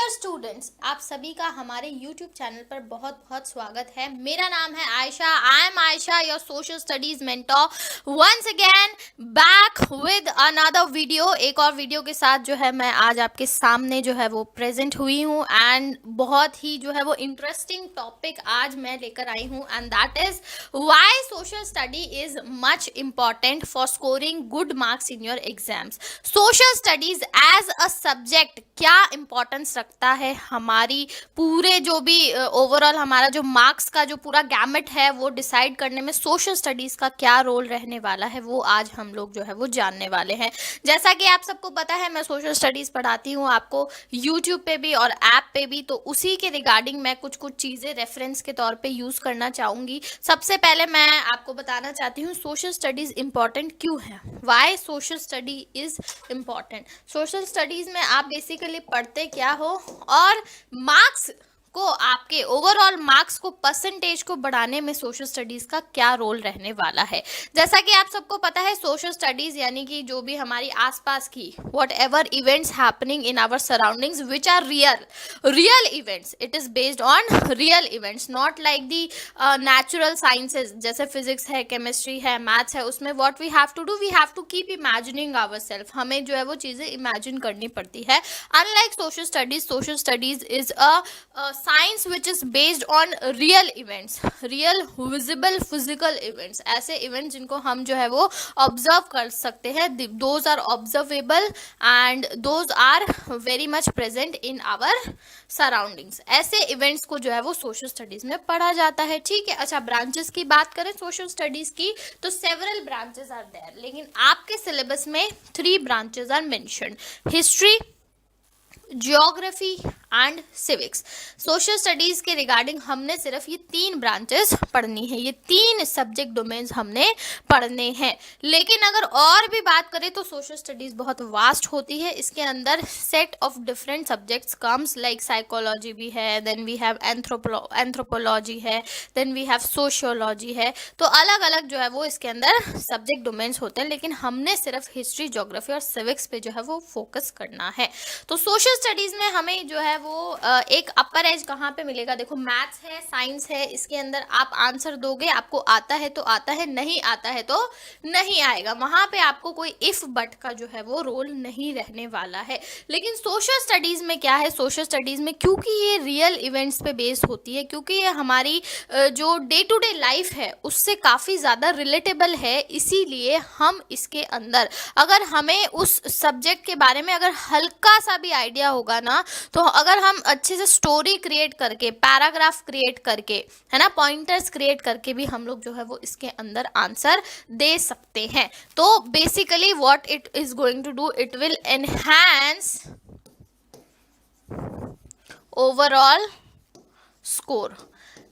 Dear students, आप सभी का हमारे YouTube चैनल पर बहुत बहुत स्वागत है। मेरा नाम है Ayesha. I am Ayesha, your social studies mentor, once again back with another video. एक और वीडियो के साथ जो है मैं आज आपके सामने जो है वो प्रेजेंट हुई हूँ एंड बहुत ही जो है वो इंटरेस्टिंग टॉपिक आज मैं लेकर आई हूँ and that is why social study is much important for scoring good marks in your exams. Social studies as a subject क्या इंपॉर्टेंस रखता है हमारी पूरे जो भी ओवरऑल हमारा जो मार्क्स का जो पूरा गैमेट है वो डिसाइड करने में सोशल स्टडीज का क्या रोल रहने वाला है, वो आज हम लोग जो है वो जानने वाले हैं। जैसा कि आप सबको पता है मैं सोशल स्टडीज पढ़ाती हूँ आपको यूट्यूब पे भी और ऐप पे भी, तो उसी के रिगार्डिंग मैं कुछ चीज़ें रेफरेंस के तौर पे यूज़ करना चाहूँगी। सबसे पहले मैं आपको बताना चाहती हूँ सोशल स्टडीज़ इम्पॉर्टेंट क्यों है, why social study is important. Social studies में आप बेसिकली पढ़ते क्या हो और मार्क्स को, आपके ओवरऑल मार्क्स को, परसेंटेज को बढ़ाने में सोशल स्टडीज का क्या रोल रहने वाला है। जैसा कि आप सबको पता है सोशल स्टडीज यानी कि जो भी हमारी आसपास की whatever events happening in our surroundings which are real events, it is based on real events, not like the natural sciences जैसे फिजिक्स है, केमिस्ट्री है, मैथ्स है। उसमें what we have to do, we have to keep imagining our self, हमें जो है वो चीज़ें इमेजिन करनी पड़ती है। Unlike social studies is a science which is based on real events, real visible physical events, ऐसे इवेंट्स जिनको हम जो है वो ऑब्जर्व कर सकते हैं। Those are observable and those are very much present in our surroundings. ऐसे इवेंट्स को जो है वो सोशल स्टडीज में पढ़ा जाता है। ठीक है, अच्छा ब्रांचेस की बात करें सोशल स्टडीज की तो सेवरल ब्रांचेस आर देयर, लेकिन आपके सिलेबस में 3 branches are mentioned, history, geography and civics. Social studies के रिगार्डिंग हमने सिर्फ ये 3 ब्रांचेस पढ़नी है, ये 3 सब्जेक्ट डोमेन्स हमने पढ़ने हैं। लेकिन अगर और भी बात करें तो सोशल स्टडीज बहुत वास्ट होती है। इसके अंदर set of different subjects comes like psychology भी है, देन वी हैव एंथ्रोपोलॉजी है, देन वी हैव सोशियोलॉजी है। तो अलग अलग जो है वो इसके अंदर सब्जेक्ट डोमेन्स होते हैं, लेकिन हमने सिर्फ हिस्ट्री, ज्योग्राफी और सिविक्स पे जो है वो फोकस करना है। तो सोशल स्टडीज में हमें जो है वो एक अपर एज कहाँ पे मिलेगा, देखो मैथ्स है, साइंस है, इसके अंदर आप आंसर दोगे, आपको आता है तो आता है, नहीं आता है तो नहीं आएगा, वहां पे आपको कोई इफ बट का जो है वो रोल नहीं रहने वाला है। लेकिन सोशल स्टडीज में क्या है, सोशल स्टडीज में क्योंकि ये रियल इवेंट्स पे बेस्ड होती है, क्योंकि ये हमारी जो डे टू डे लाइफ है उससे काफ़ी ज़्यादा रिलेटेबल है, इसीलिए हम इसके अंदर अगर हमें उस सब्जेक्ट के बारे में अगर हल्का सा भी आइडिया होगा ना, तो अगर हम अच्छे से स्टोरी क्रिएट करके, पैराग्राफ क्रिएट करके, है ना, पॉइंटर्स क्रिएट करके भी हम लोग जो है वो इसके अंदर आंसर दे सकते हैं। तो basically what it is going to do, it will enhance overall score.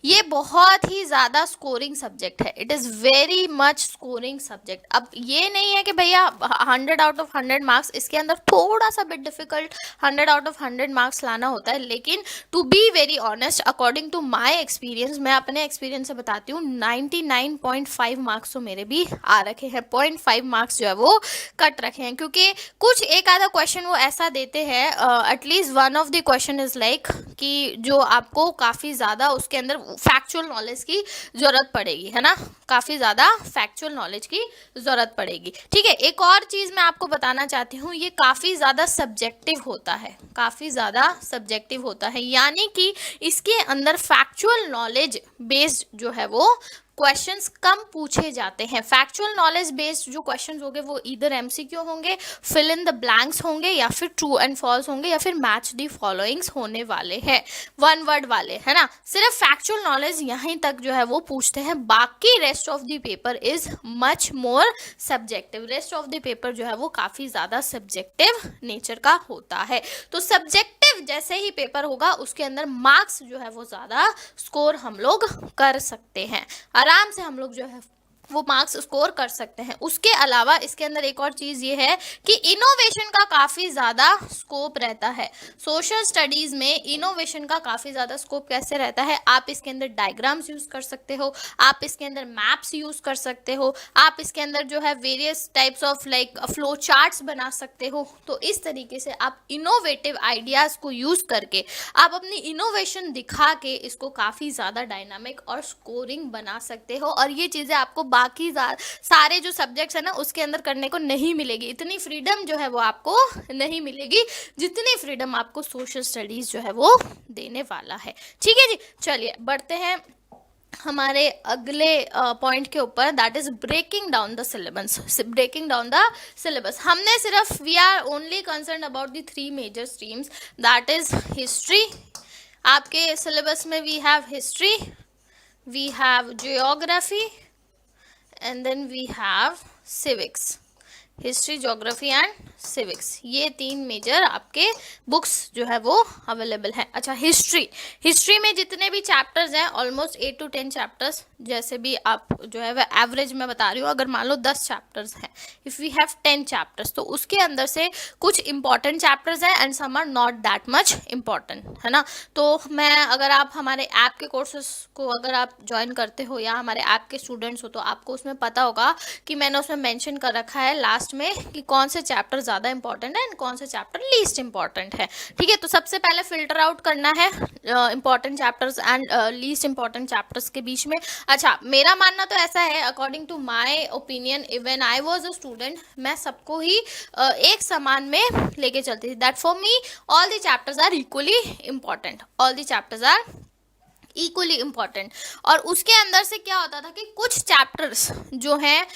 ये बहुत ही ज़्यादा स्कोरिंग सब्जेक्ट है, it is very much scoring subject. अब ये नहीं है कि भैया 100 आउट ऑफ 100 मार्क्स, इसके अंदर थोड़ा सा bit difficult 100 out of 100 marks लाना होता है, लेकिन to be very honest according to my experience, मैं अपने एक्सपीरियंस से बताती हूँ, 99.5 मार्क्स तो मेरे भी आ रखे हैं, 0.5 मार्क्स जो है वो कट रखे हैं, क्योंकि कुछ एक आधा क्वेश्चन वो ऐसा देते हैं, at least one of the question is like कि जो आपको काफ़ी ज़्यादा उसके अंदर फैक्चुअल नॉलेज की ज़रूरत पड़ेगी, है ना, काफ़ी ज़्यादा फैक्चुअल नॉलेज की ज़रूरत पड़ेगी। ठीक है, एक और चीज़ मैं आपको बताना चाहती हूँ, ये काफ़ी ज़्यादा सब्जेक्टिव होता है, काफ़ी ज़्यादा सब्जेक्टिव होता है, यानी कि इसके अंदर फैक्चुअल नॉलेज बेस्ड जो है वो क्वेश्चंस कम पूछे जाते हैं। फैक्चुअल नॉलेज बेस्ड जो क्वेश्चंस होंगे वो इधर एमसीक्यू होंगे, फिल इन द ब्लैंक्स होंगे, या फिर ट्रू एंड फॉल्स होंगे, या फिर मैच दी फॉलोइंग्स होने वाले हैं, 1 वर्ड वाले, है ना। सिर्फ फैक्चुअल नॉलेज यहीं तक जो है वो पूछते हैं, बाकी rest of the paper is much more subjective. Rest of the paper जो है वो काफ़ी ज़्यादा सब्जेक्टिव नेचर का होता है। तो सब्जेक्टिव जैसे ही पेपर होगा उसके अंदर मार्क्स जो है वो ज़्यादा स्कोर हम लोग कर सकते हैं, आराम से हम लोग जो है वो मार्क्स स्कोर कर सकते हैं। उसके अलावा इसके अंदर एक और चीज़ ये है कि इनोवेशन का काफ़ी ज़्यादा स्कोप रहता है। सोशल स्टडीज़ में इनोवेशन का काफ़ी ज़्यादा स्कोप कैसे रहता है, आप इसके अंदर डायग्राम्स यूज़ कर सकते हो, आप इसके अंदर मैप्स यूज़ कर सकते हो, आप इसके अंदर जो है various types of like flow charts बना सकते हो। तो इस तरीके से आप इनोवेटिव आइडियाज़ को यूज़ करके आप अपनी इनोवेशन दिखा के इसको काफ़ी ज़्यादा डायनामिक और स्कोरिंग बना सकते हो। और ये चीज़ें आपको बाकी सारे जो सब्जेक्ट्स है ना उसके अंदर करने को नहीं मिलेगी। इतनी फ्रीडम जो है वो आपको नहीं मिलेगी जितनी फ्रीडम आपको सोशल स्टडीज़ जो है वो देने वाला है। ठीक है जी, चलिए बढ़ते हैं हमारे अगले पॉइंट के ऊपर, that is breaking down the syllabus. Breaking down the syllabus हमने सिर्फ we are only concern about the 3 major streams, that is history. आपके सिलेबस में we have history, we have geography and then we have civics. History, geography and civics, ये 3 major आपके books जो है वो available है। अच्छा, हिस्ट्री में जितने भी चैप्टर्स हैं ऑलमोस्ट 8 to 10 चैप्टर्स, जैसे भी आप जो है वह एवरेज में बता रही हूँ। अगर मान लो 10 चैप्टर्स हैं, इफ़ वी हैव 10 चैप्टर्स, तो उसके अंदर से कुछ इंपॉर्टेंट चैप्टर्स हैं and some are not that much important, है ना। तो मैं अगर आप हमारे ऐप के कोर्सेज को अगर आप ज्वाइन करते हो या हमारे ऐप के स्टूडेंट्स हो तो आपको उसमें पता होगा कि मैंने उसमें मेंशन कर रखा है लास्ट में कि कौन से चैप्टर ज़्यादा इंपॉर्टेंट है एंड कौन से चैप्टर लीस्ट इंपॉर्टेंट है। ठीक है, तो सबसे पहले फिल्टर आउट करना है important chapters and least important chapters के बीच में। अच्छा, मेरा मानना तो ऐसा है, according to my opinion, even I was a student, मैं सबको ही एक समान में लेके चलती थी। That for me all the chapters are equally important, all the chapters are equally important. और उसके अंदर से क्या होता था कि कुछ चैप्टर्स जो हैं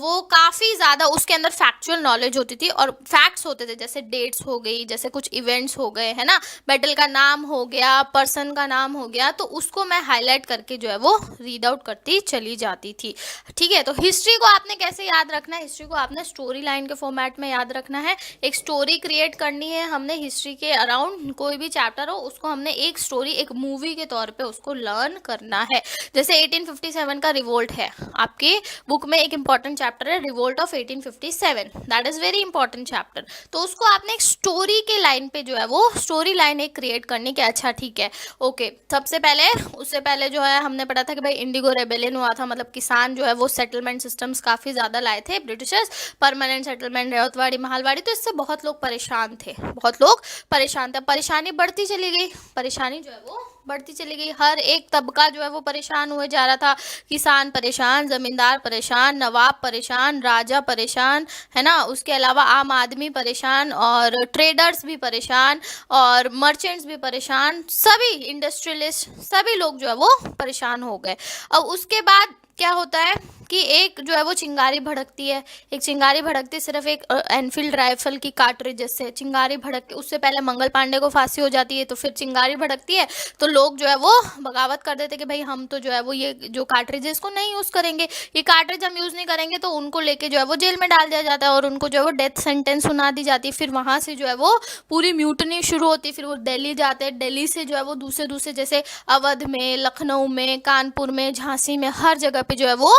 वो काफ़ी ज़्यादा उसके अंदर फैक्चुअल नॉलेज होती थी और फैक्ट्स होते थे, जैसे डेट्स हो गई, जैसे कुछ इवेंट्स हो गए, है ना, बैटल का नाम हो गया, पर्सन का नाम हो गया, तो उसको मैं हाईलाइट करके जो है वो रीड आउट करती चली जाती थी। ठीक है, तो हिस्ट्री को आपने कैसे याद रखना है, हिस्ट्री को आपने स्टोरी लाइन के फॉर्मेट में याद रखना है। एक स्टोरी क्रिएट करनी है हमने हिस्ट्री के अराउंड, कोई भी चैप्टर हो उसको हमने एक स्टोरी, एक मूवी के तौर पे उसको लर्न करना है। जैसे 1857 का रिवोल्ट है, आपके बुक में एक इंपॉर्टेंट चैप्टर है revolt of 1857, that is very important chapter. तो उसको आपने एक स्टोरी के लाइन पे जो है वो स्टोरी लाइन एक क्रिएट करनी कि अच्छा ठीक है, ओके, सबसे पहले उससे पहले जो है हमने पढ़ा था कि भाई इंडिगो रेबेलियन हुआ था, मतलब किसान जो है वो सेटलमेंट सिस्टम्स काफ़ी ज़्यादा लाए थे ब्रिटिशर्स, परमानेंट सेटलमेंट, रेवतवाड़ी, महालवाड़ी, तो इससे बहुत लोग परेशान थे, बहुत लोग परेशान थे। परेशानी बढ़ती चली गई, परेशानी जो है वो बढ़ती चली गई, हर एक तबका जो है वो परेशान हुए जा रहा था, किसान परेशान, जमींदार परेशान, नवाब परेशान, राजा परेशान, है ना, उसके अलावा आम आदमी परेशान और ट्रेडर्स भी परेशान और मर्चेंट्स भी परेशान, सभी इंडस्ट्रियलिस्ट, सभी लोग जो है वो परेशान हो गए। अब उसके बाद क्या होता है कि एक जो है वो चिंगारी भड़कती है, एक चिंगारी भड़कती है सिर्फ एक एनफील्ड राइफल की कार्ट्रिजेस से, चिंगारी भड़क के, उससे पहले मंगल पांडे को फांसी हो जाती है, तो फिर चिंगारी भड़कती है, तो लोग जो है वो बगावत कर देते कि भाई हम तो जो है वो ये जो कार्ट्रिजेस को नहीं यूज़ करेंगे, ये कार्ट्रिज हम यूज़ नहीं करेंगे, तो उनको लेके जो है वो जेल में डाल दिया जाता है और उनको जो है वो डेथ सेंटेंस सुना दी जाती है। फिर वहाँ से जो है वो पूरी म्यूटनी शुरू होती है, फिर वो दिल्ली जाते हैं, दिल्ली से जो है वो दूसरे जैसे अवध में, लखनऊ में, कानपुर में, झांसी में, हर जगह पे जो है वो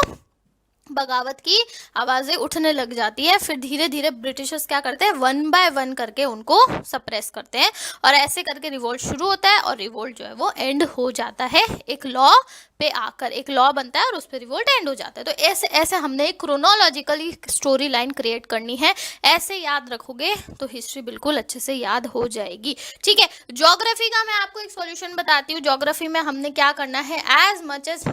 बगावत की आवाज़ें उठने लग जाती है। फिर धीरे धीरे ब्रिटिशर्स क्या करते हैं, 1 by 1 करके उनको सप्रेस करते हैं और ऐसे करके रिवोल्ट शुरू होता है और रिवोल्ट जो है वो एंड हो जाता है, एक लॉ पे आकर एक लॉ बनता है और उस पर रिवोल्ट एंड हो जाता है। तो ऐसे ऐसे हमने एक क्रोनोलॉजिकली स्टोरी लाइन क्रिएट करनी है, ऐसे याद रखोगे तो हिस्ट्री बिल्कुल अच्छे से याद हो जाएगी। ठीक है, ज्योग्राफी का मैं आपको एक सॉल्यूशन बताती हूँ। ज्योग्राफी में हमने क्या करना है, as much as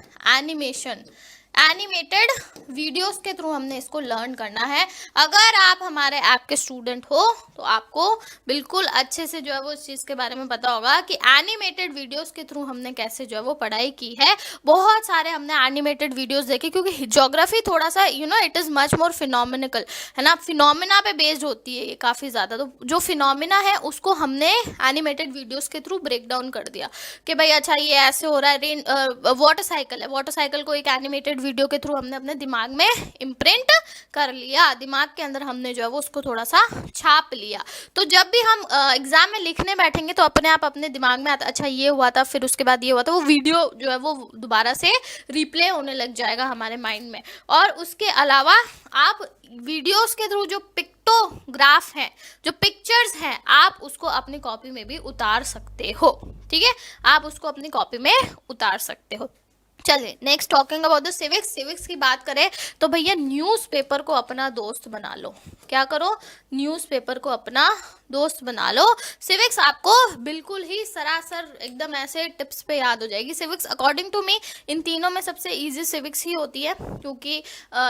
animated videos के थ्रू हमने इसको लर्न करना है। अगर आप हमारे ऐप के स्टूडेंट हो तो आपको बिल्कुल अच्छे से जो है वो इस चीज़ के बारे में पता होगा कि एनिमेटेड वीडियोस के थ्रू हमने कैसे जो है वो पढ़ाई की है। बहुत सारे हमने एनिमेटेड वीडियोस देखे, क्योंकि ज्योग्राफी थोड़ा सा इट इज़ मच मोर फिनोमिनिकल, है ना, फिनोमिना पे बेस्ड होती है ये काफ़ी ज़्यादा। तो जो फिनोमिना है उसको हमने एनिमेटेड वीडियोज़ के थ्रू ब्रेक डाउन कर दिया कि भाई अच्छा ये ऐसे हो रहा है। वाटर साइकिल है, वाटर साइकिल को एक एनिमेटेड वीडियो के थ्रू हमने अपने दिमाग में इम्प्रिंट कर लिया, दिमाग के अंदर हमने जो है वो उसको थोड़ा सा छाप लिया। तो जब भी हम एग्जाम में लिखने बैठेंगे तो अपने आप अपने दिमाग में आता, अच्छा ये हुआ था, फिर उसके बाद ये हुआ था, वो वीडियो जो है वो दोबारा से रिप्ले होने लग जाएगा हमारे माइंड में। और उसके अलावा आप वीडियोस के थ्रू जो पिक्टोग्राफ हैं, जो पिक्चर्स हैं, आप उसको अपनी कॉपी में भी उतार सकते हो, ठीक है, आप उसको अपनी कॉपी में उतार सकते हो। चलिए next talking about the civics. Civics की बात करें तो भैया न्यूज़पेपर को अपना दोस्त बना लो। क्या करो? न्यूज़पेपर को अपना दोस्त बना लो। सिविक्स आपको बिल्कुल ही सरासर एकदम ऐसे टिप्स पे याद हो जाएगी। सिविक्स अकॉर्डिंग टू मी इन तीनों में सबसे इजी सिविक्स ही होती है, क्योंकि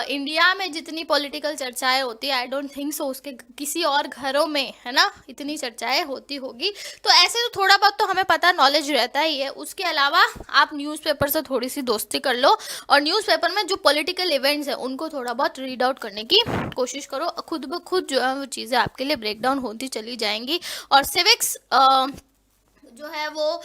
इंडिया में जितनी पॉलिटिकल चर्चाएं होती है, आई डोंट थिंक सो उसके किसी और घरों में, है ना, इतनी चर्चाएं होती होगी। तो ऐसे तो थोड़ा बहुत तो हमें पता, नॉलेज रहता ही है। उसके अलावा आप न्यूज़पेपर से थोड़ी सी दोस्ती कर लो और न्यूज़पेपर में जो पॉलिटिकल इवेंट्स हैं उनको थोड़ा बहुत रीड आउट करने की कोशिश करो। खुद ब खुद जो है वो चीज़ें आपके लिए ब्रेक डाउन होती चली जाएंगी। और सिविक्स जो है वो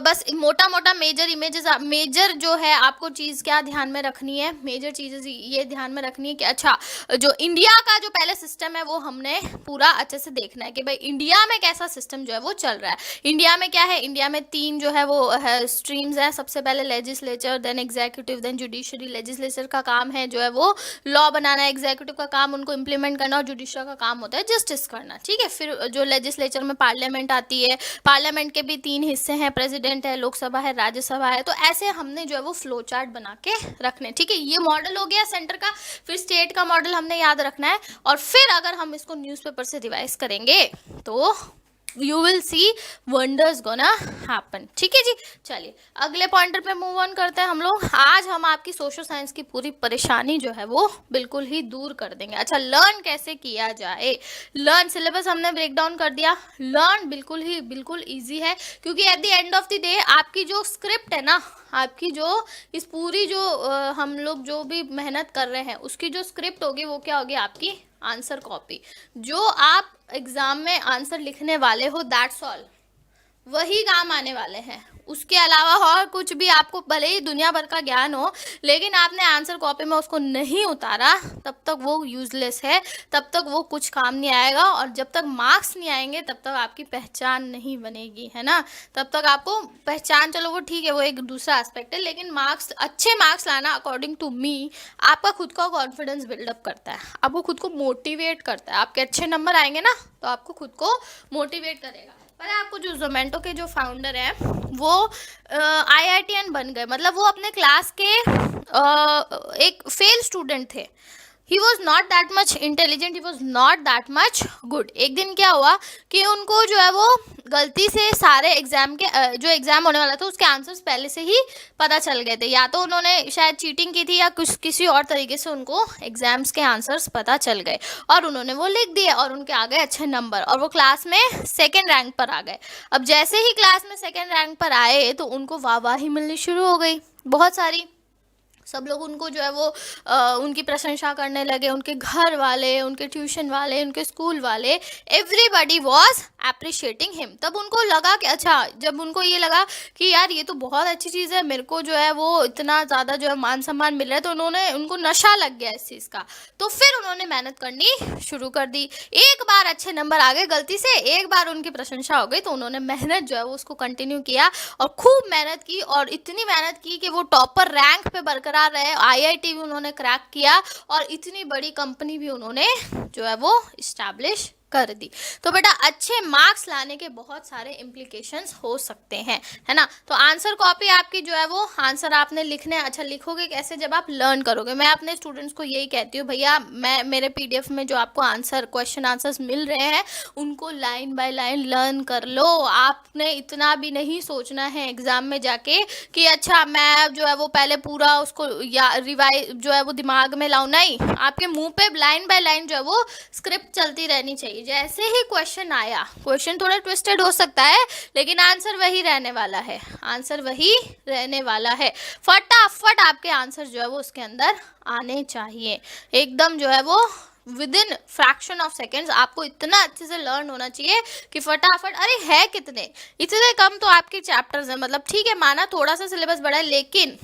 बस मोटा मोटा मेजर जो है आपको चीज़ क्या ध्यान में रखनी है, मेजर चीज़ें ये ध्यान में रखनी है कि अच्छा जो इंडिया का जो पहले सिस्टम है वो हमने पूरा अच्छे से देखना है कि भाई इंडिया में कैसा सिस्टम जो है वो चल रहा है। इंडिया में क्या है, इंडिया में 3 जो है वो स्ट्रीम्स हैं। सबसे पहले legislature, then executive, then judiciary. Legislature का काम है जो है वो लॉ बनाना, एग्जीक्यूटिव का काम उनको इम्प्लीमेंट करना और जुडिशरी का काम होता है जस्टिस करना, ठीक है। फिर जो लेजिस्लेचर में पार्लियामेंट आती है, पार्लियामेंट के भी 3 हिस्से हैं, प्रेसिडेंट है, लोकसभा है, राज्यसभा है। तो ऐसे हमने जो है वो फ्लो चार्ट बना के रखने, ठीक है। ये मॉडल हो गया सेंटर का। फिर स्टेट का मॉडल हमने याद रखना है और फिर अगर हम इसको न्यूज़पेपर से रिवाइज करेंगे तो you will see wonders gonna happen, ठीक है जी। चलिए अगले पॉइंटर पे मूव ऑन करते हैं हम लोग। आज हम आपकी सोशल साइंस की पूरी परेशानी जो है वो बिल्कुल ही दूर कर देंगे। अच्छा, लर्न कैसे किया जाए। लर्न सिलेबस हमने ब्रेक डाउन कर दिया। लर्न बिल्कुल ईजी है, क्योंकि at the end of the day आपकी जो स्क्रिप्ट है ना, आपकी जो इस पूरी जो हम लोग जो भी मेहनत कर रहे हैं उसकी जो स्क्रिप्ट होगी वो क्या होगी, आपकी आंसर कॉपी। जो आप एग्जाम में आंसर लिखने वाले हो, दैट्स ऑल, वही काम आने वाले हैं। उसके अलावा और कुछ भी आपको भले ही दुनिया भर का ज्ञान हो, लेकिन आपने आंसर कॉपी में उसको नहीं उतारा, तब तक वो यूजलेस है, तब तक वो कुछ काम नहीं आएगा। और जब तक मार्क्स नहीं आएंगे तब तक आपकी पहचान नहीं बनेगी, है ना। तब तक आपको पहचान, चलो वो ठीक है, वो एक दूसरा एस्पेक्ट है, लेकिन मार्क्स, अच्छे मार्क्स लाना अकॉर्डिंग टू मी आपका खुद का कॉन्फिडेंस बिल्डअप करता है, आपको खुद को मोटिवेट करता है। आपके अच्छे नंबर आएंगे ना तो आपको खुद को मोटिवेट करेगा। पर आपको जो जोमेटो के जो फाउंडर हैं वो IITian बन गए, मतलब वो अपने क्लास के एक फेल स्टूडेंट थे। He was not that much intelligent, he was not that much good. एक दिन क्या हुआ कि उनको जो है वो गलती से सारे एग्जाम के जो एग्जाम होने वाला था उसके आंसर्स पहले से ही पता चल गए थे। या तो उन्होंने शायद चीटिंग की थी या किसी और तरीके से उनको एग्जाम्स के आंसर्स पता चल गए और उन्होंने वो लिख दिए और उनके आ गए अच्छे नंबर और वो क्लास में 2nd रैंक पर आ गए। अब जैसे ही क्लास में 2nd रैंक पर आए तो उनको वाहवाही मिलनी शुरू हो गई, बहुत सारी। सब लोग उनको जो है वो उनकी प्रशंसा करने लगे, उनके घर वाले, उनके ट्यूशन वाले, उनके स्कूल वाले, एवरीबडी वॉज अप्रिशिएटिंग हिम। तब उनको लगा कि अच्छा, जब उनको ये लगा कि यार ये तो बहुत अच्छी चीज़ है, मेरे को जो है वो इतना ज़्यादा जो है मान सम्मान मिल रहा है, तो उनको नशा लग गया इस चीज़ का। तो फिर उन्होंने मेहनत करनी शुरू कर दी। एक बार अच्छे नंबर आ गए गलती से, एक बार उनकी प्रशंसा हो गई, तो उन्होंने मेहनत जो है वो उसको कंटिन्यू किया और खूब मेहनत की और इतनी मेहनत की कि वो टॉपर रैंक पे बरकरार रहे। IIT भी उन्होंने क्रैक किया और इतनी बड़ी कंपनी भी उन्होंने जो है वो इस्टेब्लिश कर दी। तो बेटा अच्छे मार्क्स लाने के बहुत सारे इम्प्लीकेशंस हो सकते हैं, है ना। तो आंसर कॉपी आपकी जो है वो आंसर आपने लिखने, अच्छा लिखोगे कैसे, जब आप लर्न करोगे। मैं अपने स्टूडेंट्स को यही कहती हूँ, भैया मैं मेरे PDF में जो आपको क्वेश्चन आंसर्स मिल रहे हैं उनको लाइन बाय लाइन लर्न कर लो। आपने इतना भी नहीं सोचना है एग्जाम में जाके कि अच्छा मैं जो है वो पहले पूरा उसको या रिवाइज जो है वो दिमाग में लाऊं, नहीं। आपके मुंह पे लाइन बाय लाइन जो है वो स्क्रिप्ट चलती रहनी चाहिए। जैसे ही क्वेश्चन आया, क्वेश्चन थोड़ा ट्विस्टेड हो सकता है लेकिन आंसर वही रहने वाला है, आंसर वही रहने वाला है। फटाफट आपके आंसर जो है वो उसके अंदर आने चाहिए, एकदम जो है वो विदिन फ्रैक्शन ऑफ सेकेंड्स। आपको इतना अच्छे से लर्न होना चाहिए कि फटाफट, अरे है कितने, इतने कम तो आपके चैप्टर्स हैं, मतलब ठीक है माना थोड़ा सा सिलेबस बड़ा है, लेकिन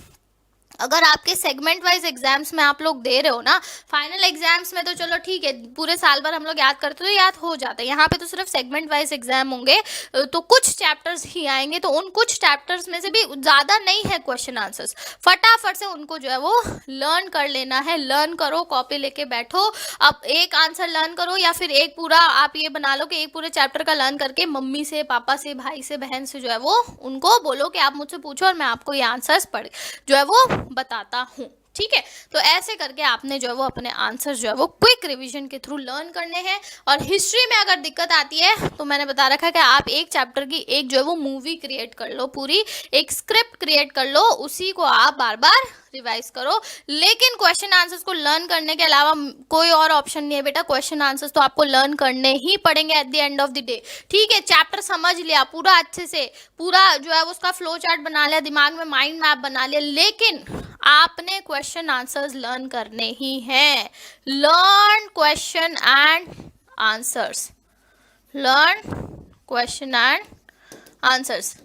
अगर आपके सेगमेंट वाइज एग्जाम्स में आप लोग दे रहे हो ना, फाइनल एग्जाम्स में तो चलो ठीक है, पूरे साल भर हम लोग याद करते तो याद हो जाता है, यहाँ पे तो सिर्फ सेगमेंट वाइज एग्जाम होंगे, तो कुछ चैप्टर्स ही आएंगे, तो उन कुछ चैप्टर्स में से भी ज़्यादा नहीं है क्वेश्चन आंसर्स, फटाफट से उनको जो है वो लर्न कर लेना है। लर्न करो, कॉपी लेके बैठो, अब एक आंसर लर्न करो, या फिर एक पूरा आप ये बना लो कि एक पूरे चैप्टर का लर्न करके मम्मी से, पापा से, भाई से, बहन से जो है वो उनको बोलो कि आप मुझसे पूछो और मैं आपको ये आंसर्स पढ़ जो है वो बताता हूँ, ठीक है। तो ऐसे करके आपने जो है वो अपने आंसर जो है वो क्विक रिवीजन के थ्रू लर्न करने हैं। और हिस्ट्री में अगर दिक्कत आती है तो मैंने बता रखा है कि आप एक चैप्टर की एक जो है वो मूवी क्रिएट कर लो, पूरी एक स्क्रिप्ट क्रिएट कर लो, उसी को आप बार बार रिवाइज करो। लेकिन क्वेश्चन आंसर्स को लर्न करने के अलावा कोई और ऑप्शन नहीं है बेटा, क्वेश्चन आंसर्स तो आपको लर्न करने ही पड़ेंगे at the end of the day, ठीक है। चैप्टर समझ लिया पूरा अच्छे से, पूरा जो है उसका फ्लो चार्ट बना लिया, दिमाग में माइंड मैप बना लिया, लेकिन आपने क्वेश्चन आंसर्स लर्न करने ही हैं। Learn question and answers, learn question and answers.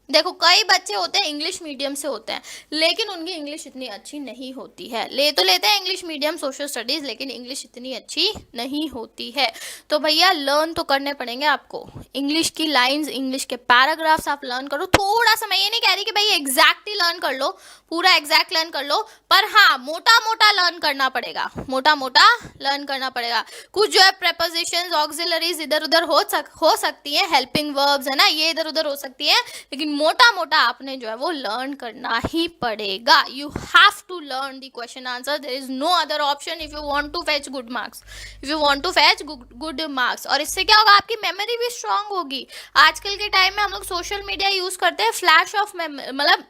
देखो कई बच्चे होते हैं इंग्लिश मीडियम से होते हैं, लेकिन उनकी इंग्लिश इतनी अच्छी नहीं होती है, ले तो लेते हैं इंग्लिश मीडियम सोशल स्टडीज़, लेकिन इंग्लिश इतनी अच्छी नहीं होती है। तो भैया लर्न तो करने पड़ेंगे आपको, इंग्लिश की लाइंस, इंग्लिश के पैराग्राफ्स आप लर्न करो थोड़ा सा। मैं ये नहीं कह रही कि भाई एग्जैक्टली लर्न कर लो, पूरा एग्जैक्ट लर्न कर लो, पर हाँ मोटा मोटा लर्न करना पड़ेगा, मोटा मोटा लर्न करना पड़ेगा। कुछ जो है प्रेपोजिशंस, ऑक्सिलरीज इधर उधर हो सकती हैं, हेल्पिंग वर्ब्स है ना, ये इधर उधर हो सकती है, लेकिन मोटा मोटा आपने जो है वो लर्न करना ही पड़ेगा। You have to learn the question answer, there is no other option if you want to fetch good marks, if you want to fetch good marks. और इससे क्या होगा, आपकी मेमोरी भी स्ट्रांग होगी। आजकल के टाइम में हम लोग सोशल मीडिया यूज करते हैं, फ्लैश ऑफ मतलब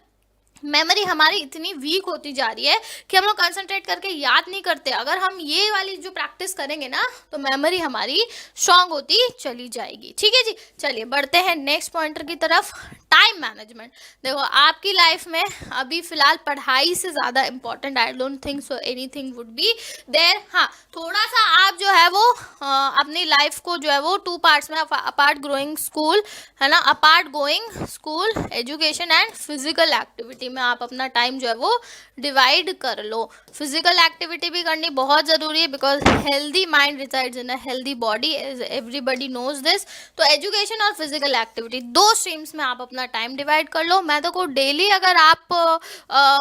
मेमोरी हमारी इतनी वीक होती जा रही है कि हम लोग कंसंट्रेट करके याद नहीं करते। अगर हम ये वाली जो प्रैक्टिस करेंगे ना तो मेमोरी हमारी स्ट्रांग होती चली जाएगी, ठीक है जी। चलिए बढ़ते हैं नेक्स्ट पॉइंटर की तरफ, टाइम मैनेजमेंट। देखो आपकी लाइफ में अभी फिलहाल पढ़ाई से ज़्यादा important I don't think so anything would be there. हाँ थोड़ा सा आप जो है वो अपनी लाइफ को जो है वो 2 पार्ट्स में, अपार्ट ग्रोइंग स्कूल है ना, apart going school education and physical activity में आप अपना टाइम जो है वो डिवाइड कर लो। फिजिकल एक्टिविटी भी करनी बहुत ज़रूरी है, because healthy mind resides in a healthy body, everybody knows this. तो एजुकेशन और फिजिकल एक्टिविटी 2 स्ट्रीम्स में आप अपना टाइम डिवाइड कर लो। मैं तो को डेली अगर आप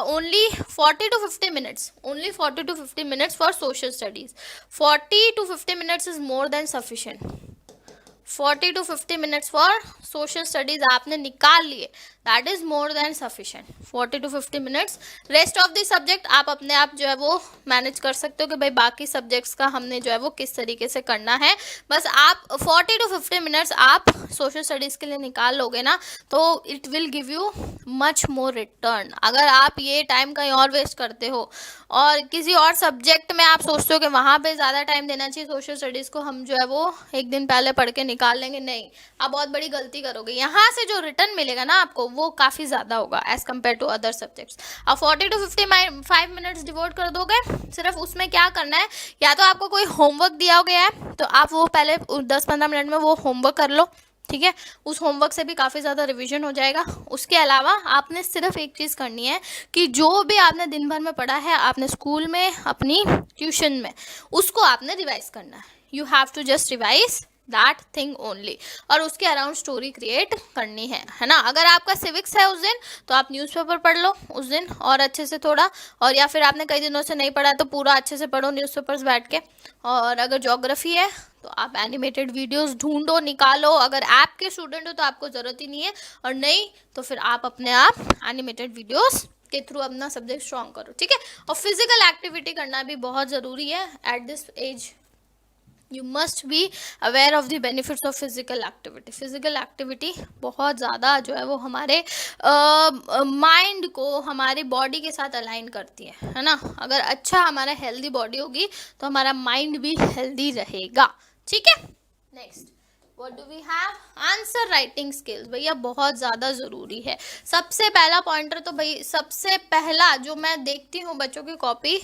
only 40 to 50 minutes, only 40 to 50 minutes for social studies, 40 to 50 minutes is more than sufficient. 40 to 50 minutes for social studies आपने निकाल लिए, that is more than sufficient. 40 to 50 minutes, rest of the subject आप अपने आप जो है वो manage कर सकते हो कि भाई बाकी सब्जेक्ट्स का हमने जो है वो किस तरीके से करना है। बस आप 40 to 50 मिनट्स आप सोशल स्टडीज़ के लिए निकाल लोगे ना तो it will give you much more return. अगर आप ये टाइम कहीं और वेस्ट करते हो और किसी और सब्जेक्ट में आप सोचते हो कि वहाँ पे ज़्यादा टाइम देना चाहिए, सोशल स्टडीज़ को हम जो है वो एक दिन पहले पढ़ के निकाल लेंगे, नहीं, आप बहुत बड़ी गलती करोगे। यहाँ से जो रिटर्न मिलेगा ना आपको वो काफ़ी ज़्यादा होगा as compare to other subjects. आप 40 to 55 मिनट्स डिवोट कर दोगे, सिर्फ उसमें क्या करना है, या तो आपको कोई होमवर्क दिया गया है तो आप वो पहले 10-15 मिनट में वो होमवर्क कर लो, ठीक है। उस होमवर्क से भी काफ़ी ज़्यादा रिवीजन हो जाएगा। उसके अलावा आपने सिर्फ एक चीज़ करनी है कि जो भी आपने दिन भर में पढ़ा है, आपने स्कूल में, अपनी ट्यूशन में, उसको आपने रिवाइज करना है। You have to just revise that thing only, और उसके अराउंड स्टोरी क्रिएट करनी है ना। अगर आपका सिविक्स है उस दिन तो आप न्यूज़पेपर पढ़ लो उस दिन और अच्छे से थोड़ा, और या फिर आपने कई दिनों से नहीं पढ़ा तो पूरा अच्छे से पढ़ो न्यूज़पेपर्स बैठ के। और अगर ज्योग्राफी है तो आप एनिमेटेड वीडियोस ढूंढो, निकालो। अगर ऐप के स्टूडेंट हो तो आपको ज़रूरत ही नहीं है, और नहीं तो फिर आप अपने आप एनिमेटेड वीडियोस के थ्रू अपना सब्जेक्ट स्ट्रॉन्ग करो, ठीक है। और फिजिकल एक्टिविटी करना भी बहुत ज़रूरी है at this age. You must be aware of the benefits of physical activity. Physical activity बहुत ज़्यादा जो है वो हमारे माइंड को हमारी बॉडी के साथ अलाइन करती है ना। अगर अच्छा हमारा हेल्दी बॉडी होगी तो हमारा माइंड भी हेल्दी रहेगा, ठीक है। Next what do we have, answer writing skills. भैया बहुत ज़्यादा ज़रूरी है। सबसे पहला पॉइंटर तो भाई, सबसे पहला जो मैं देखती हूँ बच्चों की कॉपी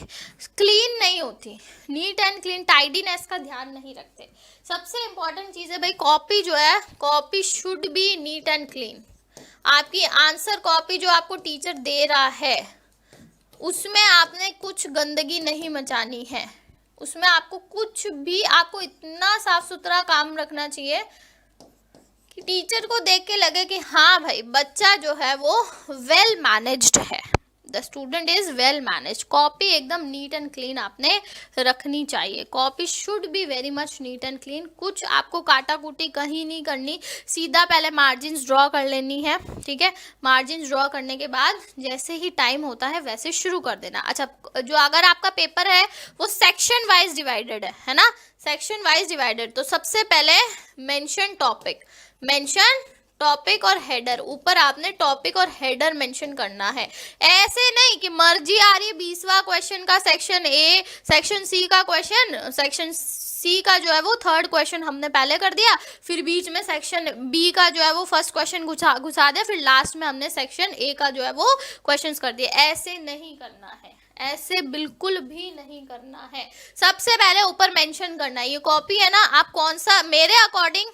क्लीन नहीं होती, नीट एंड क्लीन, टाइडीनेस का ध्यान नहीं रखते। सबसे इम्पॉर्टेंट चीज़ है भाई कॉपी जो है, copy should be neat and clean. आपकी आंसर कॉपी जो आपको टीचर दे रहा है उसमें आपने कुछ गंदगी नहीं मचानी है, उसमें आपको कुछ भी, आपको इतना साफ सुथरा काम रखना चाहिए कि टीचर को देख के लगे कि हाँ भाई बच्चा जो है वो वेल मैनेज्ड है, the student is well manage. Copy एकदम नीट एंड क्लीन आपने रखनी चाहिए, copy should be very much neat and clean. कुछ आपको काटा कुटी कहीं नहीं करनी, सीधा पहले मार्जिन्स ड्रॉ कर लेनी है, ठीक है। मार्जिन्स ड्रॉ करने के बाद जैसे ही टाइम होता है वैसे शुरू कर देना। अच्छा, जो अगर आपका पेपर है वो सेक्शन वाइज डिवाइडेड है ना, सेक्शन वाइज डिवाइडेड, तो सबसे पहले मेंशन टॉपिक, मेंशन टॉपिक और हेडर, ऊपर आपने टॉपिक और हेडर मेंशन करना है। ऐसे नहीं कि मर्जी आ रही है 20वां क्वेश्चन का सेक्शन ए, सेक्शन सी का क्वेश्चन, सेक्शन सी का जो है वो थर्ड क्वेश्चन हमने पहले कर दिया, फिर बीच में सेक्शन बी का जो है वो फर्स्ट क्वेश्चन घुसा दिया, फिर लास्ट में हमने सेक्शन ए का जो है वो क्वेश्चंस कर दिए। ऐसे नहीं करना है, ऐसे बिल्कुल भी नहीं करना है। सबसे पहले ऊपर मेंशन करना है। ये कॉपी है ना, आप कौन सा, मेरे अकॉर्डिंग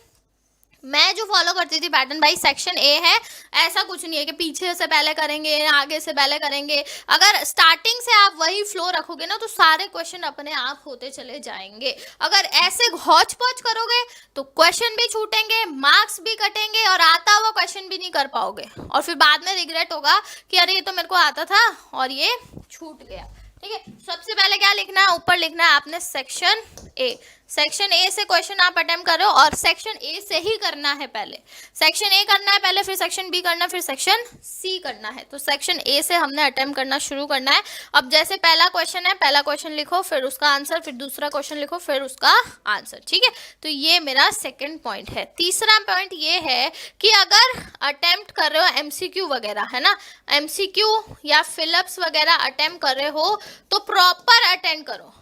मैं जो फॉलो करती थी पैटर्न, भाई सेक्शन ए है, ऐसा कुछ नहीं है कि पीछे से पहले करेंगे आगे से पहले करेंगे। अगर स्टार्टिंग से आप वही फ्लो रखोगे ना तो सारे क्वेश्चन अपने आप होते चले जाएंगे। अगर ऐसे हौच पौच करोगे तो क्वेश्चन भी छूटेंगे, मार्क्स भी कटेंगे और आता हुआ क्वेश्चन भी नहीं कर पाओगे, और फिर बाद में रिग्रेट होगा कि अरे ये तो मेरे को आता था और ये छूट गया, ठीक है। सबसे पहले क्या लिखना है, ऊपर लिखना है आपने सेक्शन ए। सेक्शन ए से क्वेश्चन आप अटेम्प्ट करो और सेक्शन ए से ही करना है, पहले सेक्शन ए करना है पहले, फिर सेक्शन बी करना है, फिर सेक्शन सी करना है। तो सेक्शन ए से हमने अटेम्प्ट करना शुरू करना है। अब जैसे पहला क्वेश्चन है, पहला क्वेश्चन लिखो, फिर उसका आंसर, फिर दूसरा क्वेश्चन लिखो, फिर उसका आंसर, ठीक है। तो ये मेरा सेकेंड पॉइंट है। तीसरा पॉइंट ये है कि अगर अटेम्प्ट कर रहे हो एमसीक्यू वगैरह, है ना, एमसीक्यू या फिलअप्स वगैरह अटेम्प्ट कर रहे हो तो प्रॉपर अटेम्प्ट करो,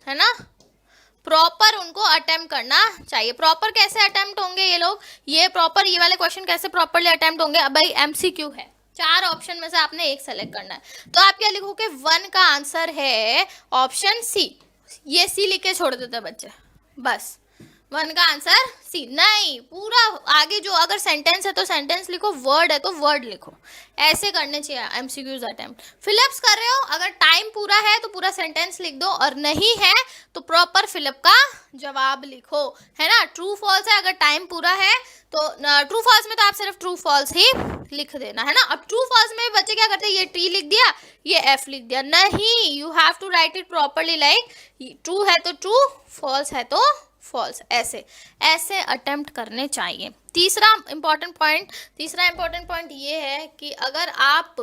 है ना, प्रॉपर उनको अटेम्प्ट करना चाहिए। प्रॉपर कैसे अटेम्प्ट होंगे ये लोग, ये प्रॉपर ये वाले क्वेश्चन कैसे प्रॉपरली अटेम्प्ट होंगे। अब भाई एमसीक्यू है, 4 ऑप्शन में से आपने एक सेलेक्ट करना है, तो आप क्या लिखोगे, 1 का आंसर है ऑप्शन सी। ये सी लिख के छोड़ देते बच्चे, बस 1 का आंसर सी। नहीं, पूरा आगे जो अगर सेंटेंस है तो सेंटेंस लिखो, वर्ड है तो वर्ड लिखो, ऐसे करने चाहिए एमसीक्यूज अटेम्प्ट। फिलअप्स कर रहे हो, अगर टाइम पूरा है तो पूरा सेंटेंस लिख दो, और नहीं है तो प्रॉपर फिलअप का जवाब लिखो, है ना। ट्रू फॉल्स है, अगर टाइम पूरा है तो ट्रू फॉल्स में तो आप सिर्फ ट्रू फॉल्स ही लिख देना, है ना। अब ट्रू फॉल्स में बच्चे क्या करते हैं, ये ट्री लिख दिया, ये एफ लिख दिया, नहीं, you have to write it properly, like true है तो ट्रू, फॉल्स है तो फॉल्स, ऐसे ऐसे अटेम्प्ट करने चाहिए। तीसरा इंपॉर्टेंट पॉइंट ये है कि अगर आप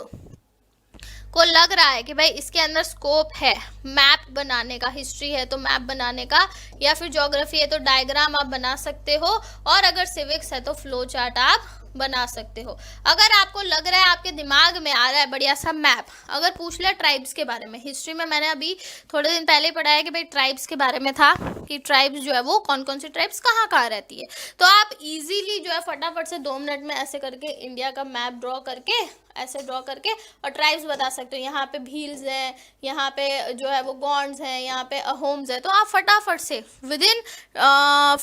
को लग रहा है कि भाई इसके अंदर स्कोप है मैप बनाने का, हिस्ट्री है तो मैप बनाने का, या फिर ज्योग्राफी है तो डायग्राम आप बना सकते हो, और अगर सिविक्स है तो फ्लो चार्ट आप बना सकते हो। अगर आपको लग रहा है, आपके दिमाग में आ रहा है बढ़िया सा मैप, अगर पूछ लिया ट्राइब्स के बारे में, हिस्ट्री में मैंने अभी थोड़े दिन पहले पढ़ा है कि भाई ट्राइब्स के बारे में था कि ट्राइब्स जो है वो कौन कौन सी ट्राइब्स कहाँ कहाँ रहती है, तो आप इजीली जो है फटाफट से 2 मिनट में ऐसे करके इंडिया का मैप ड्रॉ करके, ऐसे ड्रॉ करके और ट्राइब्स बता सकते हो। यहाँ पे भील्स हैं, यहाँ पे जो है वो गॉन्ड्स हैं, यहाँ पे अहोम्स है, तो आप फटाफट से विदिन अ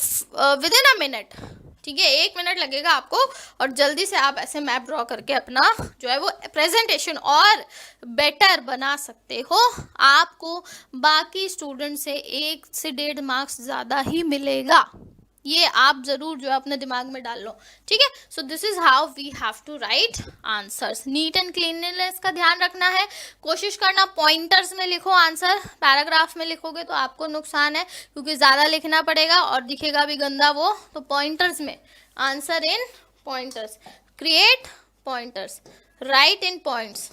मिनट, ठीक है, 1 मिनट लगेगा आपको, और जल्दी से आप ऐसे मैप ड्रॉ करके अपना जो है वो प्रेजेंटेशन और बेटर बना सकते हो। आपको बाकी स्टूडेंट से 1 से 1.5 मार्क्स ज़्यादा ही मिलेगा, ये आप जरूर जो है अपने दिमाग में डाल लो, ठीक है। So this is how we have to write answers. Neat and cleanliness का ध्यान रखना है, कोशिश करना पॉइंटर्स में लिखो आंसर, पैराग्राफ में लिखोगे तो आपको नुकसान है क्योंकि ज़्यादा लिखना पड़ेगा और दिखेगा भी गंदा वो, तो पॉइंटर्स में answer in pointers, create pointers, right in points,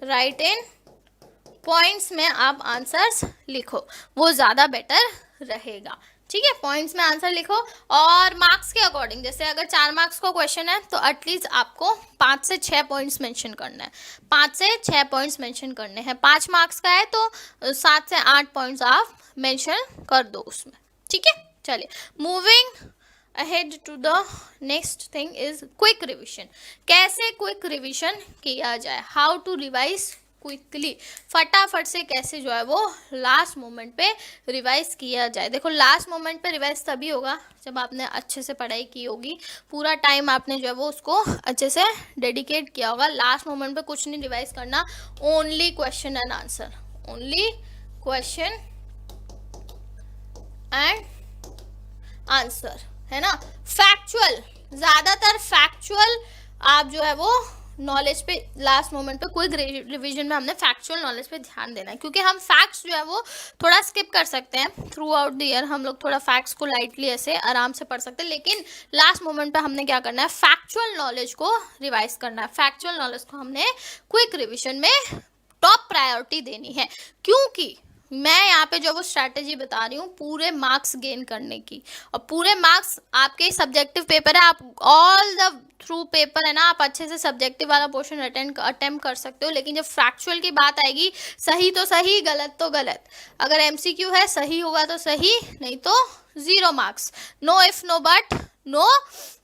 right in points में आप आंसर्स लिखो, वो ज़्यादा बेटर रहेगा, ठीक है। पॉइंट्स में आंसर लिखो, और मार्क्स के अकॉर्डिंग, जैसे अगर 4 मार्क्स का क्वेश्चन है तो एटलीस्ट आपको 5 से 6 पॉइंट्स मेंशन करना है, 5 से 6 पॉइंट्स मेंशन करने हैं। 5 मार्क्स का है तो 7 से 8 पॉइंट्स आप मेंशन कर दो उसमें, ठीक है। चलिए, moving ahead to the next thing is quick revision. कैसे क्विक रिविजन किया जाए, हाउ टू रिवाइज क्विकली फटाफट से कैसे जो है वो लास्ट मोमेंट पे रिवाइज किया जाए। देखो लास्ट मोमेंट पे रिवाइज तभी होगा जब आपने अच्छे से पढ़ाई की होगी, पूरा टाइम आपने जो है वो उसको अच्छे से डेडिकेट किया होगा। लास्ट मोमेंट पे कुछ नहीं रिवाइज करना, only question and answer, only question and answer, है ना। फैक्चुअल, ज़्यादातर फैक्चुअल आप जो है वो नॉलेज पे लास्ट मोमेंट पे क्विक रिवीजन में हमने फैक्चुअल नॉलेज पे ध्यान देना है, क्योंकि हम फैक्ट्स जो है वो थोड़ा स्किप कर सकते हैं थ्रू आउट द ईयर, हम लोग थोड़ा फैक्ट्स को लाइटली ऐसे आराम से पढ़ सकते हैं, लेकिन लास्ट मोमेंट पे हमने क्या करना है, फैक्चुअल नॉलेज को रिवाइज करना है। फैक्चुअल नॉलेज को हमने क्विक रिविजन में टॉप प्रायोरिटी देनी है, क्योंकि मैं यहाँ पे जो वो स्ट्रैटेजी बता रही हूँ पूरे मार्क्स गेन करने की, और पूरे मार्क्स आपके सब्जेक्टिव पेपर है, आप ऑल द थ्रू पेपर है ना, आप अच्छे से सब्जेक्टिव वाला पोर्शन अटेम्प्ट कर सकते हो, लेकिन जब फ्रैक्चुअल की बात आएगी, सही तो सही, गलत तो गलत, अगर एमसीक्यू है सही होगा तो सही, नहीं तो 0 marks, no if no but no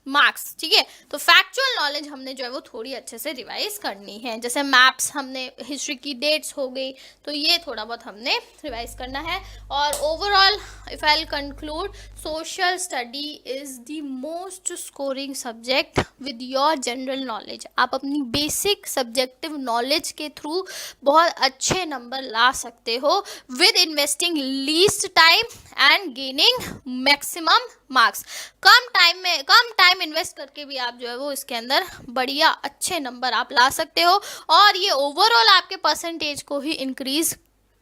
marks, ठीक है। तो फैक्चुअल नॉलेज हमने जो है वो थोड़ी अच्छे से रिवाइज करनी है, जैसे मैप्स, हमने हिस्ट्री की डेट्स हो गई, तो ये थोड़ा बहुत हमने रिवाइज करना है। और overall if I will conclude, social study is the most scoring subject with your general knowledge. आप अपनी बेसिक सब्जेक्टिव नॉलेज के थ्रू बहुत अच्छे नंबर ला सकते हो with investing least time and gaining maximum marks. Come time invest करके भी आप जो है वो इसके अंदर बढ़िया अच्छे नंबर आप ला सकते हो, और ये ओवरऑल आपके परसेंटेज को ही इंक्रीज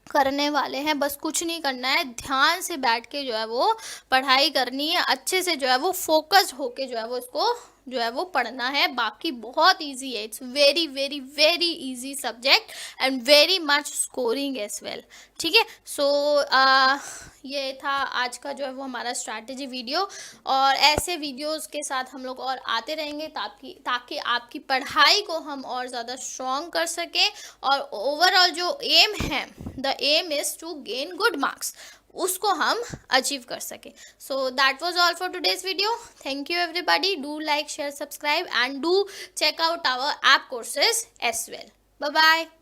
करने वाले हैं। बस कुछ नहीं करना है, ध्यान से बैठ के जो है वो पढ़ाई करनी है, अच्छे से जो है वो फोकस होके जो है वो इसको जो है वो पढ़ना है। बाकी बहुत इजी है, it's very very very easy subject and very much scoring as well, ठीक है। सो ये था आज का जो है वो हमारा स्ट्रैटेजी वीडियो, और ऐसे वीडियोस के साथ हम लोग और आते रहेंगे ताकि आपकी पढ़ाई को हम और ज़्यादा स्ट्रॉन्ग कर सकें, और ओवरऑल जो एम है, the aim is to gain good marks, उसको हम अचीव कर सके। So that was all for today's video. Thank you everybody, do like, share, subscribe and do check out our app courses as well. Bye bye.